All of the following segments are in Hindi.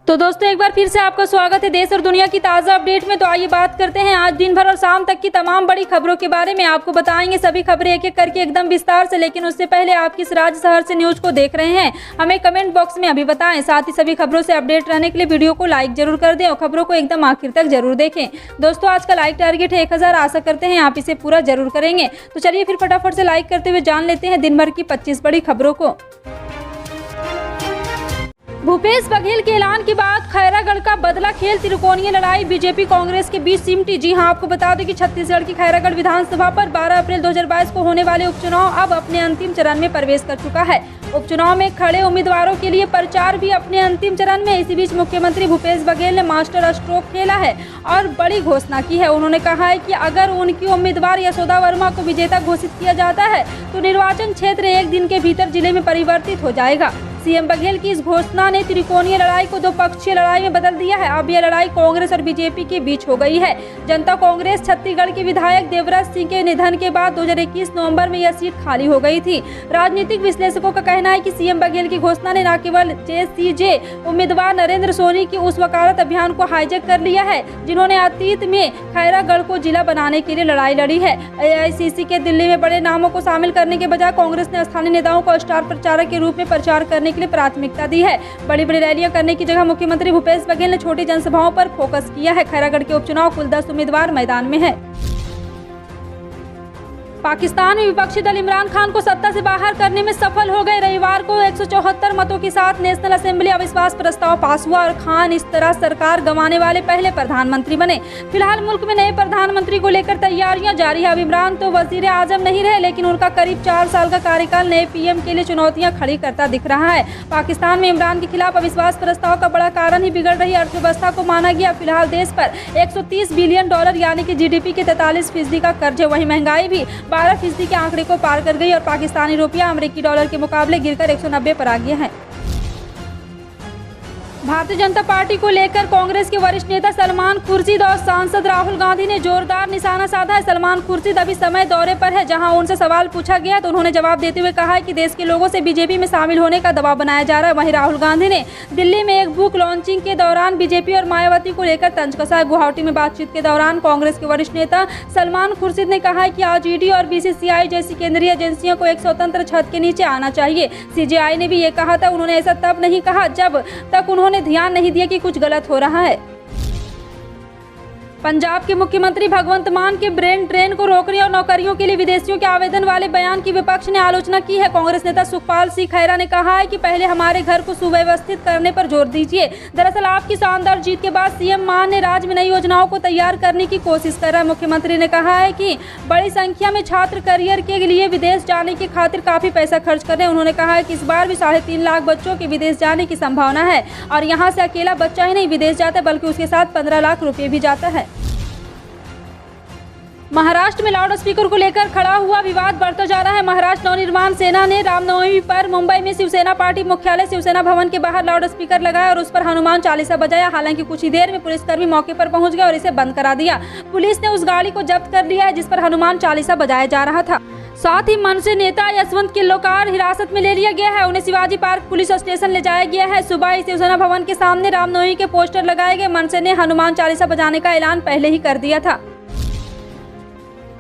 तो दोस्तों एक बार फिर से आपका स्वागत है देश और दुनिया की ताज़ा अपडेट में। तो आइए बात करते हैं आज दिन भर और शाम तक की तमाम बड़ी खबरों के बारे में। आपको बताएंगे सभी खबरें एक एक करके एकदम विस्तार से, लेकिन उससे पहले आप किस राज्य शहर से न्यूज को देख रहे हैं हमें कमेंट बॉक्स में अभी बताएं। साथ ही सभी खबरों से अपडेट रहने के लिए वीडियो को लाइक जरूर कर दें और खबरों को एकदम आखिर तक जरूर देखें। दोस्तों आज का लाइक टारगेट है 1000, आशा करते हैं आप इसे पूरा जरूर करेंगे। तो चलिए फिर फटाफट से लाइक करते हुए जान लेते हैं दिन भर की 25 बड़ी खबरों को। भूपेश बघेल के ऐलान के बाद खैरागढ़ का बदला खेल, त्रिकोणीय लड़ाई बीजेपी कांग्रेस के बीच सिमटी। जी हां, आपको बता दें कि छत्तीसगढ़ की खैरागढ़ विधानसभा पर 12 अप्रैल 2022 को होने वाले उपचुनाव अब अपने अंतिम चरण में प्रवेश कर चुका है। उपचुनाव में खड़े उम्मीदवारों के लिए प्रचार भी अपने अंतिम चरण में। इसी बीच मुख्यमंत्री भूपेश बघेल ने मास्टर स्ट्रोक खेला है और बड़ी घोषणा की है। उन्होंने कहा है कि अगर उनकी उम्मीदवार यशोदा वर्मा को विजेता घोषित किया जाता है तो निर्वाचन क्षेत्र एक दिन के भीतर जिले में परिवर्तित हो जाएगा। सीएम बघेल की इस घोषणा ने त्रिकोणीय लड़ाई को दो पक्षीय लड़ाई में बदल दिया है। अब यह लड़ाई कांग्रेस और बीजेपी के बीच हो गई है। जनता कांग्रेस छत्तीसगढ़ के विधायक देवराज सिंह के निधन के बाद 2021 नवंबर में यह सीट खाली हो गई थी। राजनीतिक विश्लेषकों का कहना है कि सीएम बघेल की घोषणा ने न केवल जेसीजे उम्मीदवार नरेंद्र सोनी की उस वकालत अभियान को हाईजैक कर लिया है जिन्होंने अतीत में खैरागढ़ को जिला बनाने के लिए लड़ाई लड़ी है। एआईसीसी के दिल्ली में बड़े नामों को शामिल करने के बजाय कांग्रेस ने स्थानीय नेताओं को स्टार प्रचारक के रूप में प्रचार करने के लिए प्राथमिकता दी है। बड़ी बड़ी रैलियां करने की जगह मुख्यमंत्री भूपेश बघेल ने छोटी जनसभाओं पर फोकस किया है। खैरागढ़ के उपचुनाव कुल 10 उम्मीदवार मैदान में है। पाकिस्तान में विपक्षी दल इमरान खान को सत्ता से बाहर करने में सफल हो गए। रविवार को 174 मतों के साथ नेशनल असेंबली अविश्वास प्रस्ताव पास हुआ और खान इस तरह सरकार गंवाने वाले पहले प्रधानमंत्री बने। फिलहाल मुल्क में नए प्रधानमंत्री को लेकर तैयारियां जारी है। अब इमरान तो वजीर आजम नहीं रहे, लेकिन उनका करीब 4 साल का कार्यकाल नए पीएम के लिए चुनौतियां खड़ी करता दिख रहा है। पाकिस्तान में इमरान के खिलाफ अविश्वास प्रस्ताव का बड़ा कारण ही बिगड़ रही अर्थव्यवस्था को माना गया। फिलहाल देश पर 130 बिलियन डॉलर यानी कि जीडीपी के 43% का कर्ज है। वहीं महंगाई भी 12% के आंकड़े को पार कर गई और पाकिस्तानी रुपया अमेरिकी डॉलर के मुकाबले गिरकर 190 पर आ गया है। भारतीय जनता पार्टी को लेकर कांग्रेस के वरिष्ठ नेता सलमान खुर्शीद और सांसद राहुल गांधी ने जोरदार निशाना साधा है। सलमान खुर्शीद अभी समय दौरे पर है, जहां उनसे सवाल पूछा गया तो उन्होंने जवाब देते हुए कहा है कि देश के लोगों से बीजेपी में शामिल होने का दबाव बनाया जा रहा है। वहीं राहुल गांधी ने दिल्ली में एक बुक लॉन्चिंग के दौरान बीजेपी और मायावती को लेकर तंज कसा है। गुवाहाटी में बातचीत के दौरान कांग्रेस के वरिष्ठ नेता सलमान खुर्शीद ने कहा है कि आज ईडी और बीसीसीआई जैसी केंद्रीय एजेंसियों को एक स्वतंत्र छत के नीचे आना चाहिए। सीजेआई ने भी ये कहा था। उन्होंने ऐसा तब नहीं कहा जब तक उन्होंने ध्यान नहीं दिया कि कुछ गलत हो रहा है। पंजाब के मुख्यमंत्री भगवंत मान के ब्रेन ड्रेन को रोकने और नौकरियों के लिए विदेशियों के आवेदन वाले बयान की विपक्ष ने आलोचना की है। कांग्रेस नेता सुखपाल सिंह खैरा ने कहा है कि पहले हमारे घर को सुव्यवस्थित करने पर जोर दीजिए। दरअसल आपकी शानदार जीत के बाद सीएम मान ने राज्य में नई योजनाओं को तैयार करने की कोशिश कर रहा है। मुख्यमंत्री ने कहा है कि बड़ी संख्या में छात्र करियर के लिए विदेश जाने की खातिर काफी पैसा खर्च कर रहे हैं। उन्होंने कहा है कि इस बार भी 3.5 लाख बच्चों के विदेश जाने की संभावना है और यहाँ से अकेला बच्चा ही नहीं विदेश जाता बल्कि उसके साथ 15 लाख रुपए भी जाता है। महाराष्ट्र में लाउड स्पीकर को लेकर खड़ा हुआ विवाद बढ़ता जा रहा है। महाराष्ट्र नवनिर्माण सेना ने रामनवमी पर मुंबई में शिवसेना पार्टी मुख्यालय शिवसेना भवन के बाहर लाउड स्पीकर लगाया और उस पर हनुमान चालीसा बजाया। हालांकि कुछ ही देर में पुलिसकर्मी मौके पर पहुंच गए और इसे बंद करा दिया। पुलिस ने उस गाड़ी को जब्त कर लिया है जिस पर हनुमान चालीसा बजाया जा रहा था। साथ ही मनसे नेता यशवंत किर्लोस्कर हिरासत में ले लिया गया है। उन्हें शिवाजी पार्क पुलिस स्टेशन ले जाया गया है। सुबह शिवसेना भवन के सामने रामनवमी के पोस्टर लगाए गए। मनसे ने हनुमान चालीसा बजाने का ऐलान पहले ही कर दिया था।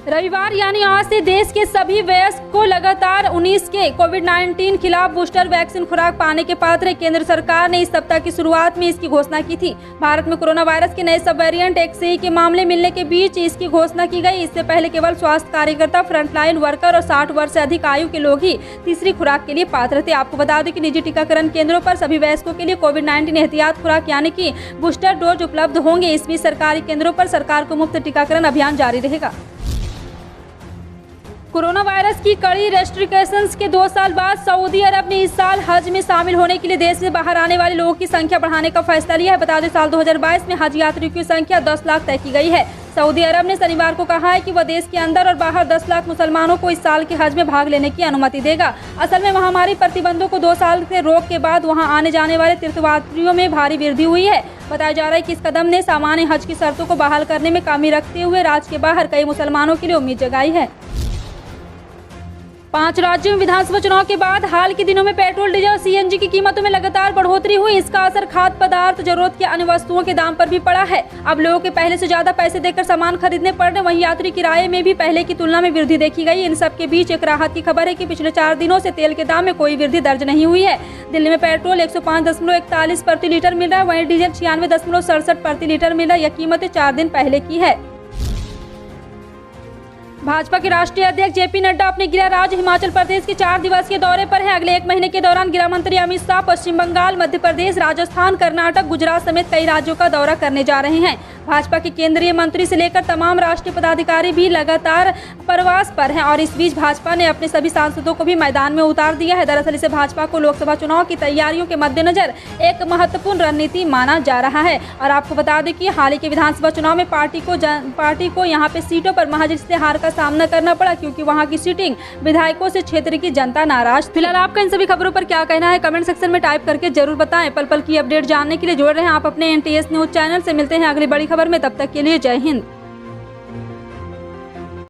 रविवार यानी आज से देश के सभी वयस्क को लगातार 19 के कोविड-19 खिलाफ बूस्टर वैक्सीन खुराक पाने के पात्र है। केंद्र सरकार ने इस सप्ताह की शुरुआत में इसकी घोषणा की थी। भारत में कोरोना वायरस के नए सब वेरिएंट XE के मामले मिलने के बीच इसकी घोषणा की गई। इससे पहले केवल स्वास्थ्य कार्यकर्ता, फ्रंटलाइन वर्कर और 60 वर्ष से अधिक आयु के लोग ही तीसरी खुराक के लिए पात्र थे। आपको बता दें कि निजी टीकाकरण केंद्रों पर सभी वयस्कों के लिए कोविड-19 एहतियात खुराक यानी कि बूस्टर डोज उपलब्ध होंगे। इस बीच सरकारी केंद्रों पर सरकार को मुफ्त टीकाकरण अभियान जारी रहेगा। कोरोना वायरस की कड़ी रेस्ट्रिक्शंस के 2 साल बाद सऊदी अरब ने इस साल हज में शामिल होने के लिए देश से बाहर आने वाले लोगों की संख्या बढ़ाने का फैसला लिया है। बता दें साल 2022 में हज यात्रियों की संख्या 10 लाख तय की गई है। सऊदी अरब ने शनिवार को कहा है कि वह देश के अंदर और बाहर 10 लाख मुसलमानों को इस साल के हज में भाग लेने की अनुमति देगा। असल में महामारी प्रतिबंधों को 2 साल के रोक के बाद वहां आने जाने वाले तीर्थयात्रियों में भारी वृद्धि हुई है। बताया जा रहा है कि इस कदम ने सामान्य हज की शर्तों को बहाल करने में कमी रखते हुए राज्य के बाहर कई मुसलमानों के लिए उम्मीद जगाई है। 5 राज्यों में विधानसभा चुनाव के बाद हाल के दिनों में पेट्रोल, डीजल और सीएनजी की कीमतों में लगातार बढ़ोतरी हुई। इसका असर खाद्य पदार्थ, जरूरत की अन्य वस्तुओं के दाम पर भी पड़ा है। अब लोगों के पहले से ज्यादा पैसे देकर सामान खरीदने पड़ रहे। वहीं यात्री किराए में भी पहले की तुलना में वृद्धि देखी गई। इन सब के बीच एक राहत की खबर है कि पिछले 4 दिनों से तेल के दाम में कोई वृद्धि दर्ज नहीं हुई है। दिल्ली में पेट्रोल 105.41 प्रति लीटर मिल रहा है, वहीं डीजल 96.67 प्रति लीटर मिल रहा है। यह कीमतें 4 दिन पहले की है। भाजपा के राष्ट्रीय अध्यक्ष जेपी नड्डा अपने गृह राज्य हिमाचल प्रदेश के 4 दिवसीय दौरे पर हैं। अगले 1 महीने के दौरान गृह मंत्री अमित शाह पश्चिम बंगाल, मध्य प्रदेश, राजस्थान, कर्नाटक, गुजरात समेत कई राज्यों का दौरा करने जा रहे हैं। भाजपा के केंद्रीय मंत्री से लेकर तमाम राष्ट्रीय पदाधिकारी भी लगातार प्रवास पर हैं और इस बीच भाजपा ने अपने सभी सांसदों को भी मैदान में उतार दिया है। दरअसल इसे भाजपा को लोकसभा चुनाव की तैयारियों के मद्देनजर एक महत्वपूर्ण रणनीति माना जा रहा है। और आपको बता दें कि हाल ही के विधानसभा चुनाव में पार्टी को यहाँ पे सीटों पर महज हार का सामना करना पड़ा, क्योंकि वहां की सीटिंग विधायकों से क्षेत्र की जनता नाराज। फिलहाल आपका इन सभी खबरों पर क्या कहना है कमेंट सेक्शन में टाइप करके जरूर बताएं। पल पल की अपडेट जानने के लिए जुड़े रहें आप अपने NTS न्यूज चैनल से। मिलते हैं अगली बड़ी खबर में, तब तक के लिए जय हिंद।